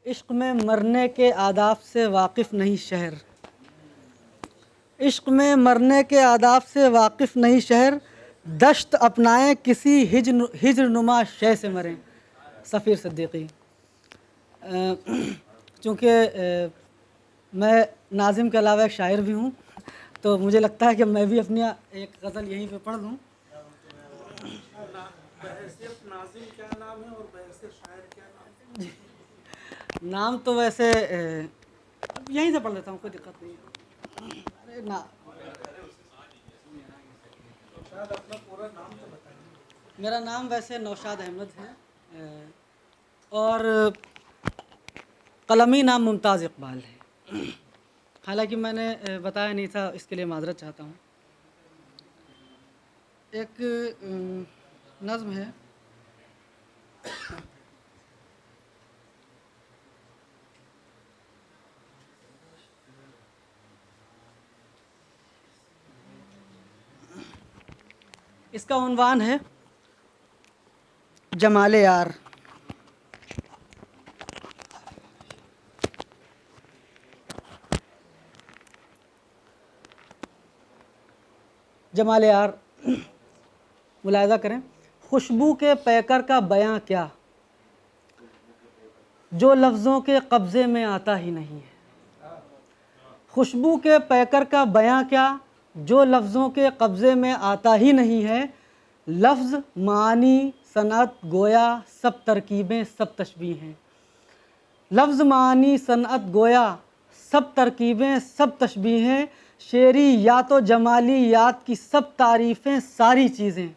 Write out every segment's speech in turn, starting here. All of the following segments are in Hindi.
इश्क में मरने के आदाब से वाकिफ़ नहीं शहर, इश्क में मरने के आदाब से वाकिफ़ नहीं शहर, दश्त अपनाएं किसी हिज्र नुमा शय से मरें। सफ़ीर सिद्दीकी। चूँकि मैं नाज़िम के अलावा एक शायर भी हूँ, तो मुझे लगता है कि मैं भी अपनी एक गज़ल यहीं पे पढ़ दूँ। बहैसियत नाज़िम क्या नाम है और बहैसियत शायर क्या नाम है? नाम तो वैसे यहीं से पढ़ लेता हूँ, कोई दिक्कत नहीं है। अरे ना, शायद अपना पूरा नाम तो बताइए। मेरा नाम वैसे नौशाद अहमद है और कलमी नाम मुमताज़ इकबाल है। हालांकि मैंने बताया नहीं था, इसके लिए माज़रत चाहता हूँ। एक नज़्म है, इसका उन्वान है जमाले यार। जमाले यार, मुलाहिज़ा करें। खुशबू के पैकर का बयां क्या, जो लफ्ज़ों के कब्ज़े में आता ही नहीं है। खुशबू के पैकर का बयां क्या, जो लफ्ज़ों के कब्ज़े में आता ही नहीं है। लफ्ज़ मानी सनअत गोया सब तरकीबें सब तशबीह हैं। लफ्ज़ मानी सनअत गोया सब तरकीबें सब तशबीह हैं। शेरी या तो जमाली याद की सब तारीफ़ें सारी चीज़ें।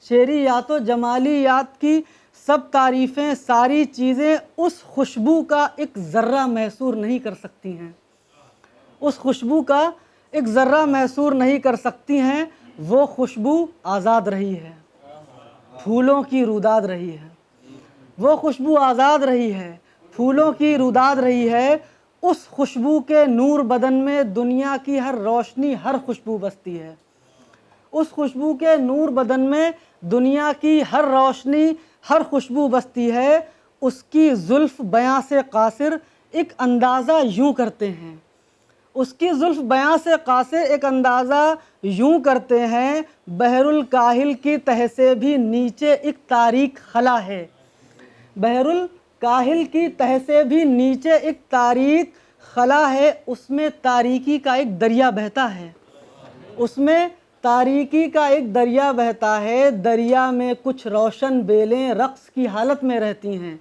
शेरी या तो जमाली याद की सब तारीफ़ें सारी चीज़ें उस खुशबू का एक ज़र्रा महसूर नहीं कर सकती हैं। उस खुशबू का एक ज़र्रा महसूर नहीं कर सकती हैं। वो खुशबू आज़ाद रही है, फूलों की रुदाद रही है। वो खुशबू आज़ाद रही है, फूलों की रुदाद रही है। उस खुशबू के नूर बदन में दुनिया की हर रोशनी हर खुशबू बसती है। उस खुशबू के नूर बदन में दुनिया की हर रोशनी हर खुशबू बसती है। उसकी जुल्फ़ बयां से कासिर एक अंदाज़ा यूँ करते हैं। उसकी जुल्फ़ बयां से कासिर एक अंदाज़ा यूँ करते हैं। बहरुल काहिल की तह से भी नीचे एक तारीक खला है। बहरुल काहिल की तह से भी नीचे एक तारीक खला है। उसमें तारीकी का एक दरिया बहता है। उसमें तारीकी का एक दरिया बहता है। दरिया में कुछ रोशन बेलें रक़्स की हालत में रहती हैं।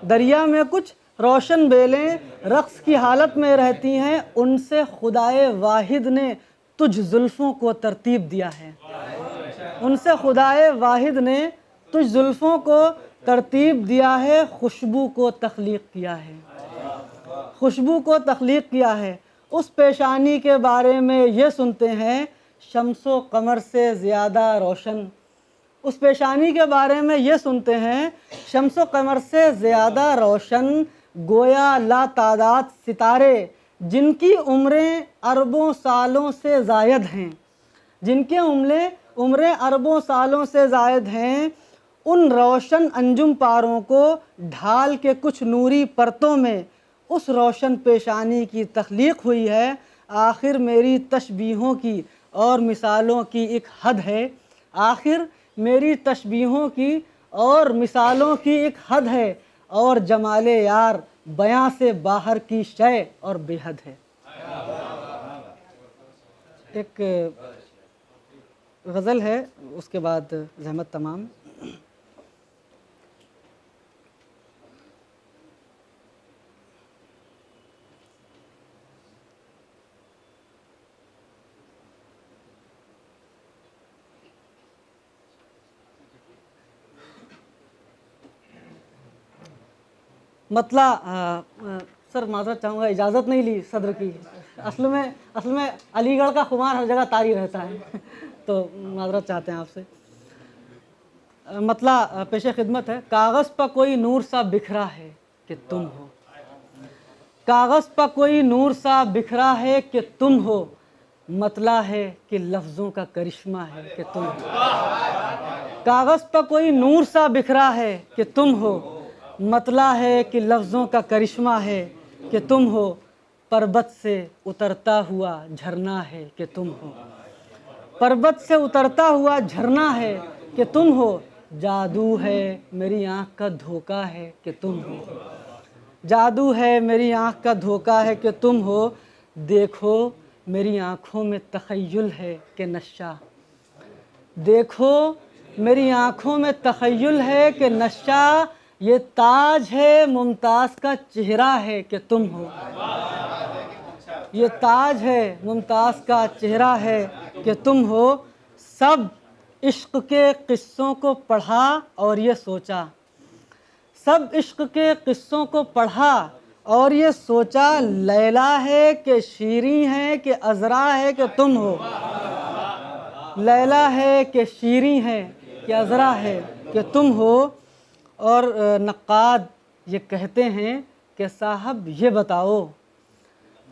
दरिया में कुछ रोशन बेलें रक़्स की हालत में रहती हैं। उनसे खुदाए वाहिद ने तुझ जुल्फ़ों को तरतीब दिया है। उनसे खुदाए वाहिद ने तुझ जुल्फ़ों को तरतीब दिया है। खुशबू को तख्लीक़ किया है, खुशबू को तख्लीक़ किया है। उस पेशानी के बारे में ये सुनते हैं, शम्सो कमर से ज़्यादा रोशन। उस पेशानी के बारे में ये सुनते हैं, शम्सो कमर से ज़्यादा रोशन। गोया ला तादाद सितारे जिनकी उम्रें अरबों सालों से ज़ायद हैं। जिनके उम्रें अरबों सालों से ज़ायद हैं। उन रोशन अंजुम पारों को ढाल के कुछ नूरी परतों में उस रोशन पेशानी की तख्लीक़ हुई है। आखिर मेरी तशबीहों की और मिसालों की एक हद है। आखिर मेरी तशबीहों की और मिसालों की एक हद है। और जमाले यार बयां से बाहर की शय और बेहद है। एक गज़ल है, उसके बाद ज़हमत तमाम। मतला सर माज़रत चाहूँगा, इजाज़त नहीं ली सदर की। असल में अलीगढ़ का खुमार हर जगह तारी रहता है तो माज़रत चाहते हैं आपसे। मतला पेश खिदमत है। कागज़ पर कोई नूर सा बिखरा है कि तुम हो। कागज़ पर कोई नूर सा बिखरा है कि तुम हो। मतला है कि लफ्ज़ों का करिश्मा है कि तुम हो। कागज़ पर कोई नूर सा बिखरा है कि तुम हो। मतला है कि लफ्ज़ों का करिश्मा है कि तुम हो, पर्वत से उतरता हुआ झरना है कि तुम हो, पर्वत से उतरता हुआ झरना है कि तुम हो, जादू है मेरी आँख का धोखा है कि तुम हो, जादू है मेरी आँख का धोखा है कि तुम हो, देखो मेरी आँखों में तख़य्युल है कि नशा, देखो मेरी आँखों में तख़य्युल है कि नशा, ये ताज है मुमताज़ का चेहरा है कि तुम हो, ये ताज है मुमताज़ का चेहरा है कि तुम हो, सब इश्क़ के क़िस्सों को पढ़ा और ये सोचा, सब इश्क़ के क़िस्सों को पढ़ा और ये सोचा, लैला है कि शीरीं है कि अज़रा है कि तुम हो, लैला है कि शीरीं है कि अज़रा है कि तुम हो। और नक्काद ये कहते हैं कि साहब ये बताओ,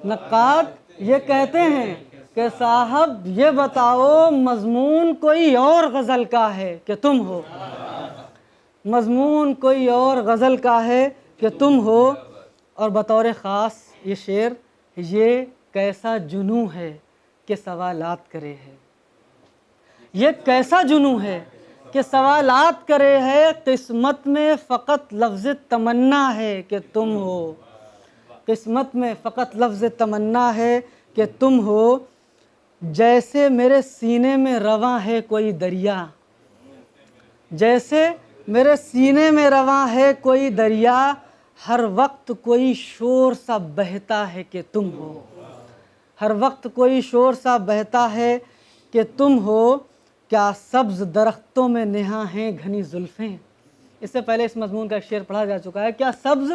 नक्काद ये कहते हैं कि साहब ये बताओ, मज़मून कोई और गज़ल का है कि तुम हो, मज़मून कोई और गज़ल का है कि तुम हो। और बतौर ख़ास ये शेर, ये कैसा जुनून है कि सवालात करे है, ये कैसा जुनून है कि सवालात करे है, किस्मत में फ़कत लफ्ज़ तमन्ना है कि तुम हो, किस्मत में फ़कत लफ्ज़ तमन्ना है कि तुम हो, जैसे मेरे सीने में रवां है कोई दरिया, जैसे मेरे सीने में रवां है कोई दरिया, हर वक्त कोई शोर सा बहता है कि तुम हो, हर वक्त कोई शोर सा बहता है कि तुम हो, क्या सब्ज़ दरख्तों में नेहा हैं घनी जुल्फ़ें, इससे पहले इस मज़मून का एक शेर पढ़ा जा चुका है, क्या सब्ज़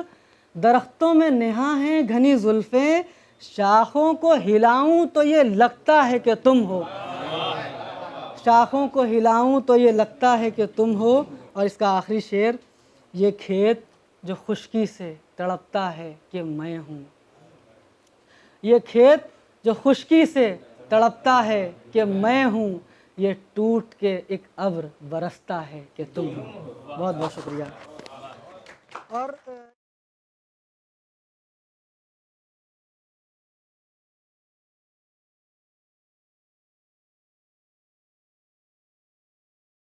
दरख्तों में नेहा हैं घनी जुल्फ़ें, शाखों को हिलाऊं तो ये लगता है कि तुम हो, शाखों को हिलाऊं तो ये लगता है कि तुम हो। और इसका आखिरी शेर, ये खेत जो खुश्की से तड़पता है कि मैं हूँ, ये खेत जो खुश्की से तड़पता है कि मैं हूँ, ये टूट के एक अब्र बरसता है कि तुम हो। बहुत बहुत शुक्रिया। और